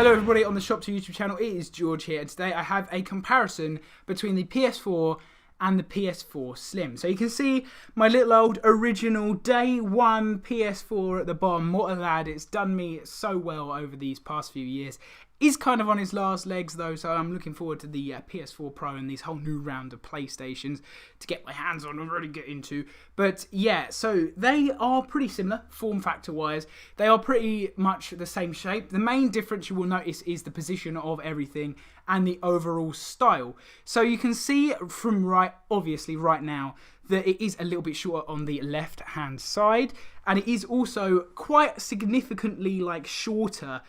Hello everybody on the ShopTo YouTube channel, it is George here, and today I have a comparison between the PS4 and the PS4 Slim. So you can see my little old original day one PS4 at the bottom. What a lad, it's done me so well over these past few years. Is kind of on his last legs though, so I'm looking forward to the PS4 Pro and these whole new round of PlayStations to get my hands on and really get into. But yeah, so they are pretty similar form factor wise. They are pretty much the same shape. The main difference you will notice is the position of everything and the overall style. So you can see from obviously right now that it is a little bit shorter on the left hand side, and it is also quite significantly shorter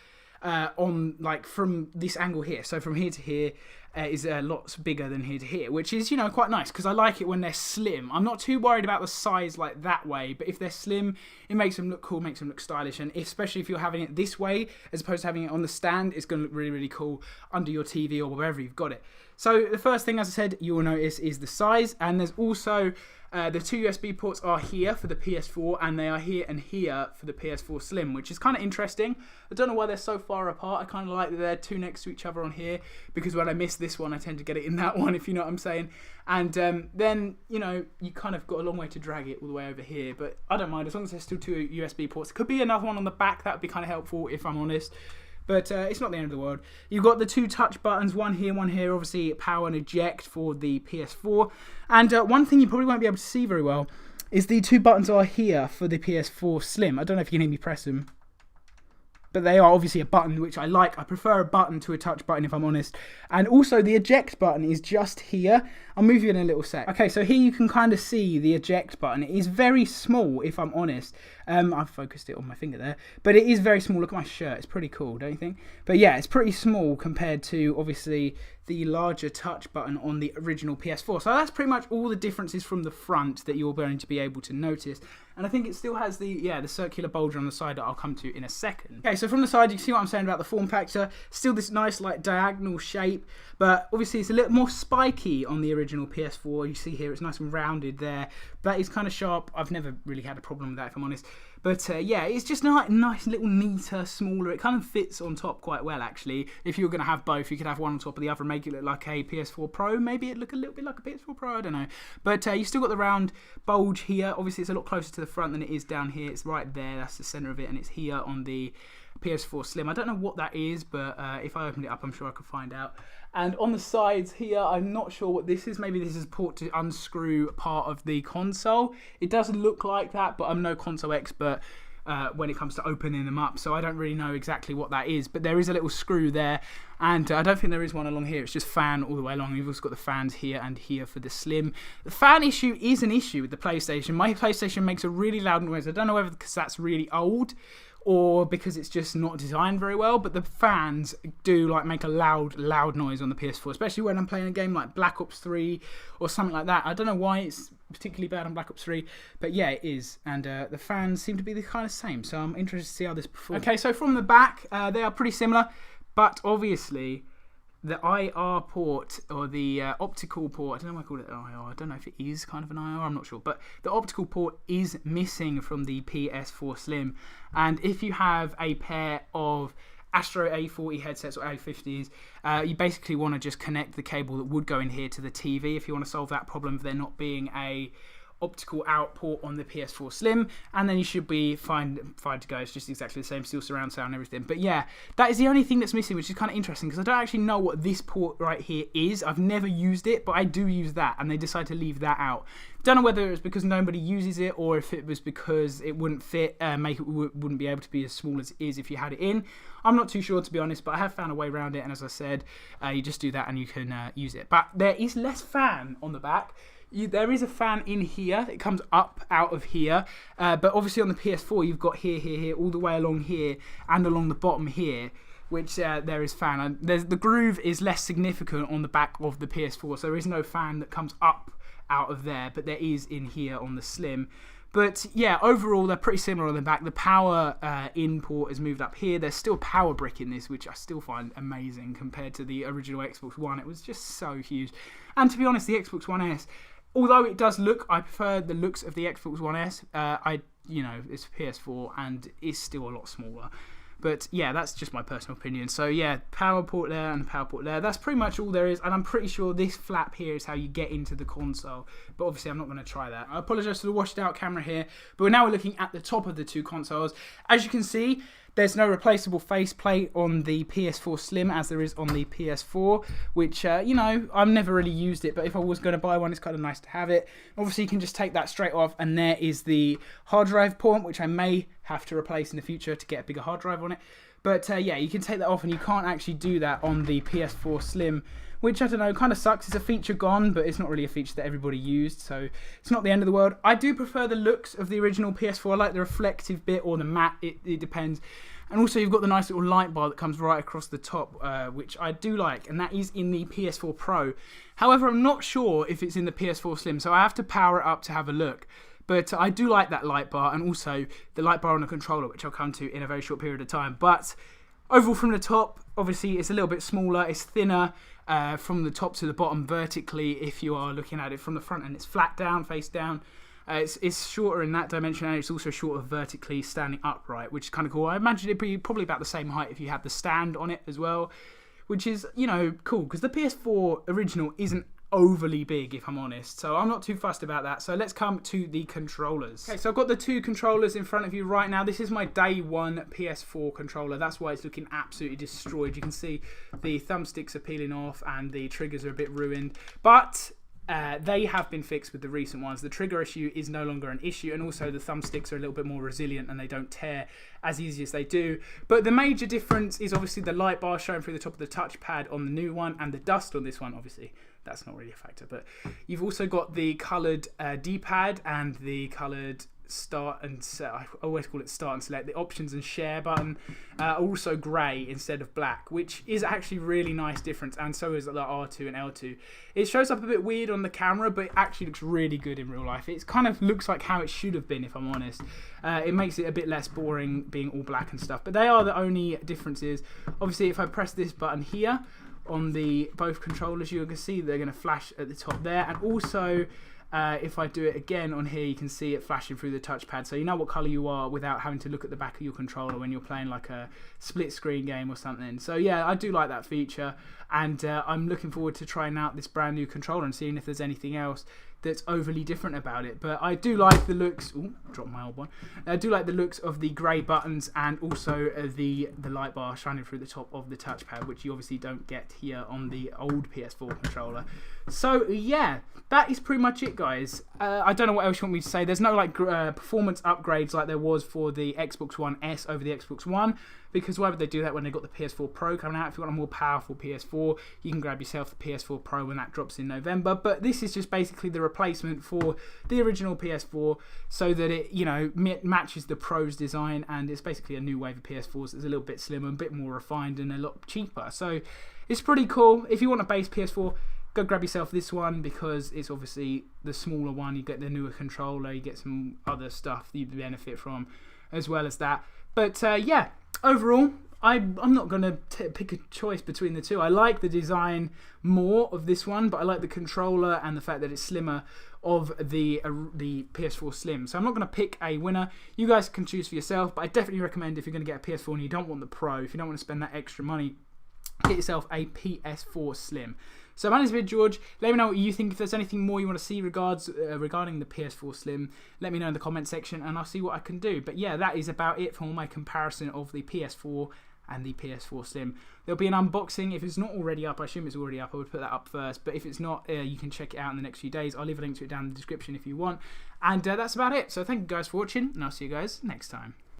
on from this angle here. So from here to here is lots bigger than here to here, which is, you know, quite nice because I like it when they're slim. I'm not too worried about the size like that way, but if they're slim, it makes them look cool, makes them look stylish, and especially if you're having it this way as opposed to having it on the stand, it's going to look really, really cool under your TV or wherever you've got it. So the first thing, as I said, you will notice is the size, and there's also the two USB ports are here for the PS4, and they are here and here for the PS4 Slim, which is kind of interesting. I don't know why they're so far apart. I kind of like that they're two next to each other on here, because when I miss this one, I tend to get it in that one, if you know what I'm saying. And then, you know, you kind of got a long way to drag it all the way over here, but I don't mind, as long as there's still two USB ports. It could be another one on the back, that would be kind of helpful, if I'm honest. But it's not the end of the world. You've got the two touch buttons, one here, obviously power and eject for the PS4. And one thing you probably won't be able to see very well is the two buttons are here for the PS4 Slim. I don't know if you can hear me press them, but they are obviously a button, which I like. I prefer a button to a touch button, if I'm honest. And also the eject button is just here. I'll move you in a little sec. Okay, so here you can kind of see the eject button. It is very small, if I'm honest. I've focused it on my finger there, but it is very small. Look at my shirt, it's pretty cool, don't you think? But yeah, it's pretty small compared to obviously the larger touch button on the original PS4. So that's pretty much all the differences from the front that you're going to be able to notice. And I think it still has the circular bulge on the side that I'll come to in a second. Okay, so from the side you can see what I'm saying about the form factor. Still this nice diagonal shape, but obviously it's a little more spiky on the original PS4. You see here it's nice and rounded there. That is kind of sharp. I've never really had a problem with that, if I'm honest. But yeah, it's just nice, little neater, smaller. It kind of fits on top quite well, actually. If you were going to have both, you could have one on top of the other and make it look like a PS4 Pro. Maybe it'd look a little bit like a PS4 Pro, I don't know. But you still got the round bulge here. Obviously, it's a lot closer to the front than it is down here. It's right there. That's the center of it, and it's here on the PS4 Slim. I don't know what that is, but if I opened it up, I'm sure I could find out. And on the sides here, I'm not sure what this is. Maybe this is a port to unscrew part of the console. It doesn't look like that, but I'm no console expert when it comes to opening them up, so I don't really know exactly what that is. But there is a little screw there, and I don't think there is one along here. It's just fan all the way along. You've also got the fans here and here for the Slim. The fan issue is an issue with the PlayStation. My PlayStation makes a really loud noise. I don't know whether because that's really old or because it's just not designed very well, but the fans do make a loud noise on the PS4, especially when I'm playing a game like Black Ops 3 or something like that. I don't know why it's particularly bad on Black Ops 3, but yeah, it is. And the fans seem to be the kind of same, so I'm interested to see how this performs. Okay, so from the back, they are pretty similar, but obviously the IR port, or the optical port, I don't know why I call it IR, I don't know if it is kind of an IR, I'm not sure, but the optical port is missing from the PS4 Slim. And if you have a pair of Astro A40 headsets or A50s, you basically want to just connect the cable that would go in here to the TV if you want to solve that problem of there not being a optical out port on the PS4 Slim, and then you should be fine to go. It's just exactly the same, still surround sound and everything. But yeah, that is the only thing that's missing, which is kind of interesting because I don't actually know what this port right here is. I've never used it, but I do use that, and they decided to leave that out. Don't know whether it was because nobody uses it or if it was because it wouldn't fit, wouldn't be able to be as small as it is if you had it in. I'm not too sure, to be honest, but I have found a way around it, and as I said, you just do that and you can use it. But there is less fan on the back. There is a fan in here. It comes up out of here. But obviously on the PS4, you've got here, all the way along here, and along the bottom here, which there is fan. And the groove is less significant on the back of the PS4, so there is no fan that comes up out of there, but there is in here on the Slim. But yeah, overall, they're pretty similar on the back. The power in port is moved up here. There's still power brick in this, which I still find amazing compared to the original Xbox One. It was just so huge. And to be honest, the Xbox One S, although it does look, I prefer the looks of the Xbox One S. It's PS4 and it's still a lot smaller. But yeah, that's just my personal opinion. So yeah, power port there and the power port there. That's pretty much all there is. And I'm pretty sure this flap here is how you get into the console. But obviously I'm not going to try that. I apologise for the washed out camera here. But now we're looking at the top of the two consoles. As you can see, there's no replaceable faceplate on the PS4 Slim as there is on the PS4, which, you know, I've never really used it, but if I was going to buy one, it's kind of nice to have it. Obviously, you can just take that straight off, and there is the hard drive port, which I may have to replace in the future to get a bigger hard drive on it. But, yeah, you can take that off, and you can't actually do that on the PS4 Slim, which, I don't know, kind of sucks. It's a feature gone, but it's not really a feature that everybody used, so it's not the end of the world. I do prefer the looks of the original PS4. I like the reflective bit or the matte, it depends. And also you've got the nice little light bar that comes right across the top, which I do like, and that is in the PS4 Pro. However, I'm not sure if it's in the PS4 Slim, so I have to power it up to have a look. But I do like that light bar, and also the light bar on the controller, which I'll come to in a very short period of time. But overall from the top, obviously it's a little bit smaller, it's thinner from the top to the bottom vertically if you are looking at it from the front, and it's flat down, face down. It's shorter in that dimension, and it's also shorter vertically standing upright, which is kind of cool. I imagine it'd be probably about the same height if you had the stand on it as well, which is, you know, cool, because the PS4 original isn't overly big, if I'm honest, so I'm not too fussed about that. So let's come to the controllers. Okay, so I've got the two controllers in front of you right now. This is my day one PS4 controller. That's why it's looking absolutely destroyed. You can see the thumbsticks are peeling off and the triggers are a bit ruined, but they have been fixed with the recent ones. The trigger issue is no longer an issue, and also the thumbsticks are a little bit more resilient and they don't tear as easy as they do. But the major difference is obviously the light bar showing through the top of the touchpad on the new one, and the dust on this one. Obviously that's not really a factor, but you've also got the coloured D-pad and the coloured start and I always call it start and select. The options and share button are also grey instead of black, which is actually really nice difference, and so is the R2 and L2. It shows up a bit weird on the camera, but it actually looks really good in real life. It kind of looks like how it should have been, if I'm honest. It makes it a bit less boring being all black and stuff, but they are the only differences. Obviously if I press this button here on the both controllers, you can see they're going to flash at the top there, and also if I do it again on here, you can see it flashing through the touchpad, so you know what colour you are without having to look at the back of your controller when you're playing like a split screen game or something. So yeah, I do like that feature, and I'm looking forward to trying out this brand new controller and seeing if there's anything else that's overly different about it. But I do like the looks. Ooh, dropped my old one. I do like the looks of the grey buttons, and also the light bar shining through the top of the touchpad, which you obviously don't get here on the old PS4 controller. So yeah, that is pretty much it, guys. I don't know what else you want me to say. There's no like performance upgrades like there was for the Xbox One S over the Xbox One, because why would they do that when they got the PS4 Pro coming out? If you want a more powerful PS4, you can grab yourself the PS4 Pro when that drops in November. But this is just basically the replacement for the original PS4, so that it, you know, matches the Pro's design, and it's basically a new wave of PS4s that's a little bit slimmer, a bit more refined, and a lot cheaper. So it's pretty cool. If you want a base PS4, go grab yourself this one, because it's obviously the smaller one. You get the newer controller, you get some other stuff that you benefit from as well as that. But yeah, overall, I'm not going to pick a choice between the two. I like the design more of this one, but I like the controller and the fact that it's slimmer of the PS4 Slim. So I'm not going to pick a winner. You guys can choose for yourself, but I definitely recommend, if you're going to get a PS4 and you don't want the Pro, if you don't want to spend that extra money, get yourself a PS4 Slim. So my name's been George. Let me know what you think. If there's anything more you want to see regarding the PS4 Slim, let me know in the comment section, and I'll see what I can do. But yeah, that is about it for my comparison of the PS4 and the PS4 Slim. There'll be an unboxing. If it's not already up, I assume it's already up. I would put that up first. But if it's not, you can check it out in the next few days. I'll leave a link to it down in the description if you want. And that's about it. So thank you guys for watching, and I'll see you guys next time.